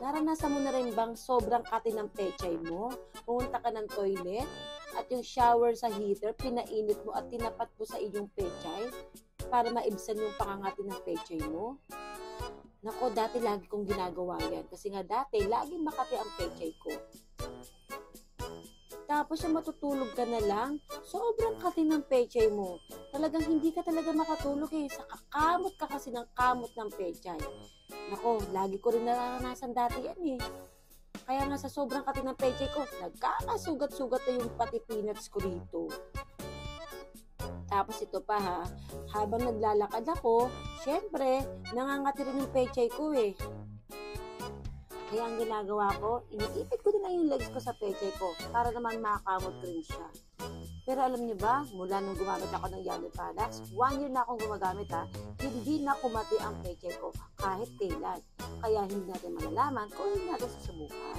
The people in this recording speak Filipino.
Naranasan mo na rin bang sobrang kati ng pechay mo? Pumunta ka ng toilet at yung shower sa heater, pinainit mo at tinapat mo sa iyong pechay para maibsan yung pangangati ng pechay mo? Nako, dati lagi kong ginagawa yan. Kasi nga dati, laging makati ang pechay ko. Tapos yung matutulog ka na lang, sobrang kati ng pechay mo. Talagang hindi ka talaga makatulog eh. Sa kakamot ka kasi ng kamot ng pechay. Nako, lagi ko rin naranasan dati yan eh. Kaya nga sa sobrang kati ng pechay ko, nagkakasugat-sugat na yung pati peanuts ko rito. Tapos ito pa ha, habang naglalakad ako, syempre, nangangati rin yung pechay ko eh. Kaya ang ginagawa ko, iniipit ko din lang yung legs ko sa pechay ko para naman makakamot rin siya. Pero alam niyo ba, mula nung gumamit ako ng Yalo products, 1 year na akong gumagamit ha, hindi na kumati ang pechay ko kahit kailan. Kaya hindi natin malalaman kung hindi natin susubukan.